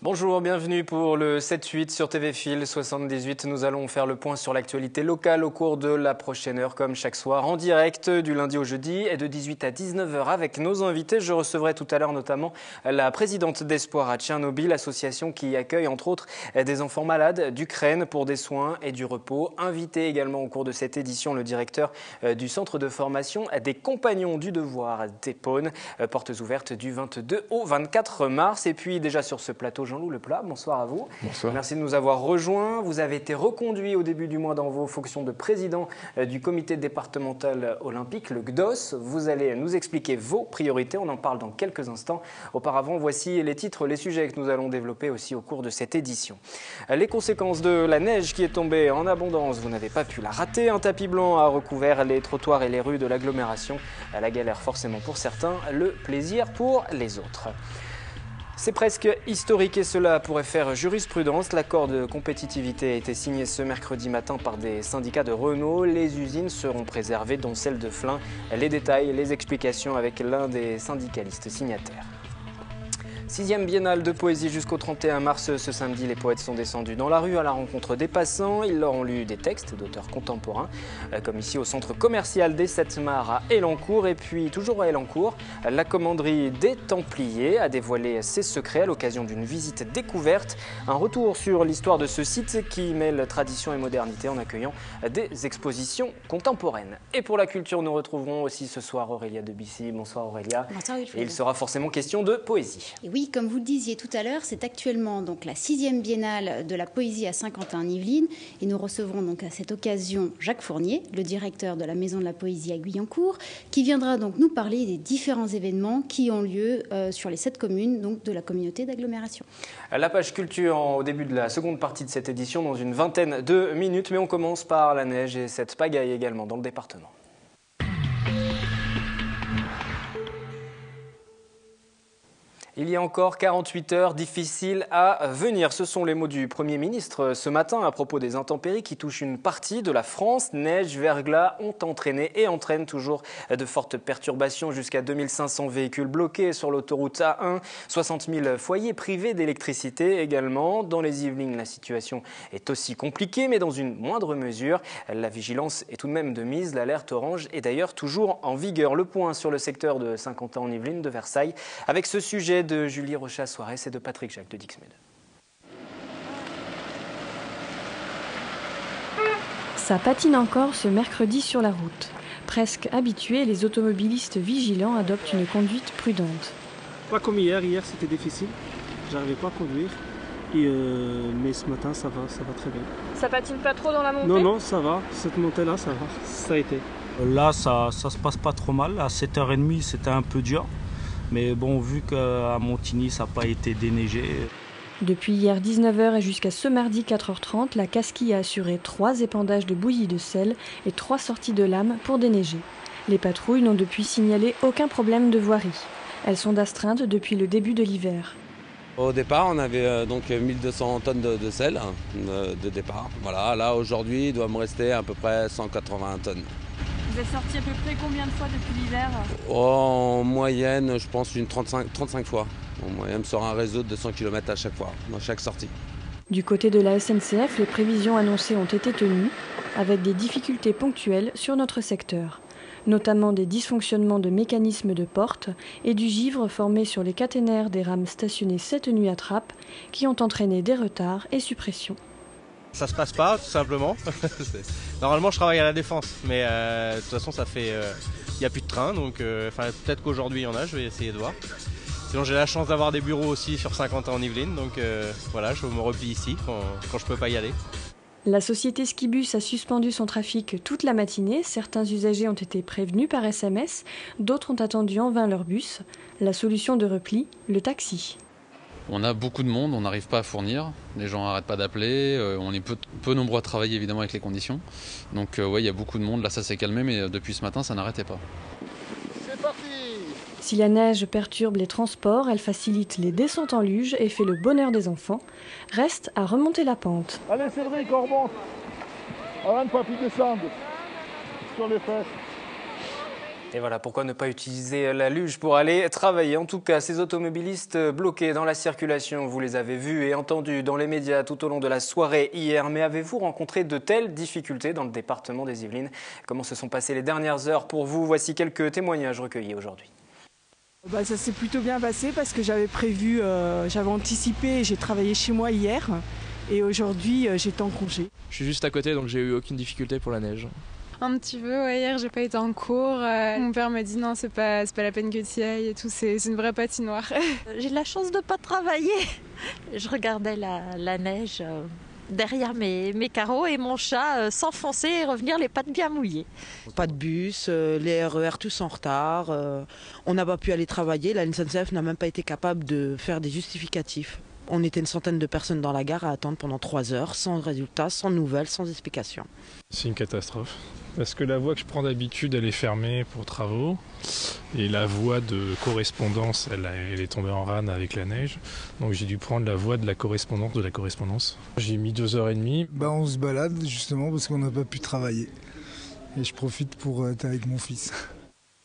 Bonjour, bienvenue pour le 7-8 sur TV Fil 78. Nous allons faire le point sur l'actualité locale au cours de la prochaine heure, comme chaque soir, en direct du lundi au jeudi et de 18 à 19h avec nos invités. Je recevrai tout à l'heure notamment la présidente d'Espoir à Tchernobyl, association qui accueille entre autres des enfants malades d'Ukraine pour des soins et du repos. Invité également au cours de cette édition, le directeur du centre de formation des Compagnons du Devoir d'Épône. Portes ouvertes du 22 au 24 mars. Et puis déjà sur ce plateau, Jean-Loup Leplat, bonsoir à vous. Bonsoir. Merci de nous avoir rejoints. Vous avez été reconduit au début du mois dans vos fonctions de président du comité départemental olympique, le GDOS. Vous allez nous expliquer vos priorités. On en parle dans quelques instants. Auparavant, voici les titres, les sujets que nous allons développer aussi au cours de cette édition. Les conséquences de la neige qui est tombée en abondance, vous n'avez pas pu la rater. Un tapis blanc a recouvert les trottoirs et les rues de l'agglomération. La galère forcément pour certains, le plaisir pour les autres. C'est presque historique et cela pourrait faire jurisprudence. L'accord de compétitivité a été signé ce mercredi matin par des syndicats de Renault. Les usines seront préservées, dont celle de Flins. Les détails, les explications avec l'un des syndicalistes signataires. 6e biennale de poésie jusqu'au 31 mars. Ce samedi, les poètes sont descendus dans la rue à la rencontre des passants. Ils leur ont lu des textes d'auteurs contemporains, comme ici au centre commercial des 7 Mars à Elancourt. Et puis, toujours à Elancourt, la commanderie des Templiers a dévoilé ses secrets à l'occasion d'une visite découverte. Un retour sur l'histoire de ce site qui mêle tradition et modernité en accueillant des expositions contemporaines. Et pour la culture, nous retrouverons aussi ce soir Aurélia Debussy. Bonsoir Aurélia. Bonsoir Wilfried. Et il sera forcément question de poésie. Oui, comme vous le disiez tout à l'heure, c'est actuellement donc la 6e biennale de la poésie à Saint-Quentin-en-Yvelines et nous recevrons donc à cette occasion Jacques Fournier, le directeur de la Maison de la Poésie à Guyancourt, qui viendra donc nous parler des différents événements qui ont lieu sur les 7 communes donc de la communauté d'agglomération. La page culture au début de la seconde partie de cette édition dans une vingtaine de minutes, mais on commence par la neige et cette pagaille également dans le département. Il y a encore 48 heures difficiles à venir. Ce sont les mots du Premier ministre ce matin à propos des intempéries qui touchent une partie de la France. Neige, verglas ont entraîné et entraînent toujours de fortes perturbations. Jusqu'à 2500 véhicules bloqués sur l'autoroute A1, 60 000 foyers privés d'électricité également. Dans les Yvelines, la situation est aussi compliquée, mais dans une moindre mesure. La vigilance est tout de même de mise. L'alerte orange est d'ailleurs toujours en vigueur. Le point sur le secteur de Saint-Quentin-en-Yvelines, de Versailles, avec ce sujet de Julie Rochas-Soares et de Patrick Jacques de Dixmed. Ça patine encore ce mercredi sur la route. Presque habitués, les automobilistes vigilants adoptent une conduite prudente. Pas comme hier c'était difficile, j'arrivais pas à conduire. Mais ce matin ça va très bien. Ça patine pas trop dans la montée? Non, ça va, cette montée-là ça va, ça a été. Là ça se passe pas trop mal, à 7h30 c'était un peu dur. Mais bon, vu qu'à Montigny, ça n'a pas été déneigé. Depuis hier 19h et jusqu'à ce mardi 4h30, la Casquille a assuré 3 épandages de bouillie de sel et 3 sorties de lames pour déneiger. Les patrouilles n'ont depuis signalé aucun problème de voirie. Elles sont d'astreinte depuis le début de l'hiver. Au départ, on avait donc 1200 tonnes de sel de départ. Voilà, là aujourd'hui, il doit me rester à peu près 180 tonnes. Vous êtes sorti à peu près combien de fois depuis l'hiver? En moyenne, je pense une 35 fois. En moyenne, sur un réseau de 200 km à chaque fois, dans chaque sortie. Du côté de la SNCF, les prévisions annoncées ont été tenues, avec des difficultés ponctuelles sur notre secteur, notamment des dysfonctionnements de mécanismes de porte et du givre formé sur les caténaires des rames stationnées cette nuit à Trappes, qui ont entraîné des retards et suppressions. Ça se passe pas, tout simplement. Normalement, je travaille à la Défense, mais de toute façon, ça fait, il n'y a plus de train, donc peut-être qu'aujourd'hui il y en a. Je vais essayer de voir. Sinon, j'ai la chance d'avoir des bureaux aussi sur Saint-Quentin-en-Yvelines, donc voilà, je me replie ici quand je peux pas y aller. La société Skibus a suspendu son trafic toute la matinée. Certains usagers ont été prévenus par SMS, d'autres ont attendu en vain leur bus. La solution de repli, le taxi. On a beaucoup de monde, on n'arrive pas à fournir, les gens n'arrêtent pas d'appeler, on est peu nombreux à travailler évidemment avec les conditions. Donc ouais, il y a beaucoup de monde, là ça s'est calmé, mais depuis ce matin ça n'arrêtait pas. C'est parti! Si la neige perturbe les transports, elle facilite les descentes en luge et fait le bonheur des enfants. Reste à remonter la pente. Allez Cédric, on remonte. Avant de papy descendre sur les fesses. Et voilà, pourquoi ne pas utiliser la luge pour aller travailler. En tout cas, ces automobilistes bloqués dans la circulation, vous les avez vus et entendus dans les médias tout au long de la soirée hier. Mais avez-vous rencontré de telles difficultés dans le département des Yvelines? Comment se sont passées les dernières heures pour vous? Voici quelques témoignages recueillis aujourd'hui. Ça s'est plutôt bien passé parce que j'avais prévu, j'avais anticipé et j'ai travaillé chez moi hier. Et aujourd'hui, j'étais en congé. Je suis juste à côté, donc j'ai eu aucune difficulté pour la neige. Un petit peu, ouais, hier j'ai pas été en cours. Mon père m'a dit non, c'est pas la peine que tu y ailles et tout, c'est une vraie patinoire. J'ai la chance de pas travailler. Je regardais la neige derrière mes carreaux et mon chat s'enfoncer et revenir les pattes bien mouillées. Pas de bus, les RER tous en retard. On n'a pas pu aller travailler, la SNCF n'a même pas été capable de faire des justificatifs. On était une centaine de personnes dans la gare à attendre pendant 3 heures, sans résultat, sans nouvelles, sans explication. C'est une catastrophe. Parce que la voie que je prends d'habitude, elle est fermée pour travaux. Et la voie de correspondance, elle est tombée en rade avec la neige. Donc j'ai dû prendre la voie de la correspondance. J'ai mis 2h30. On se balade justement parce qu'on n'a pas pu travailler. Et je profite pour être avec mon fils.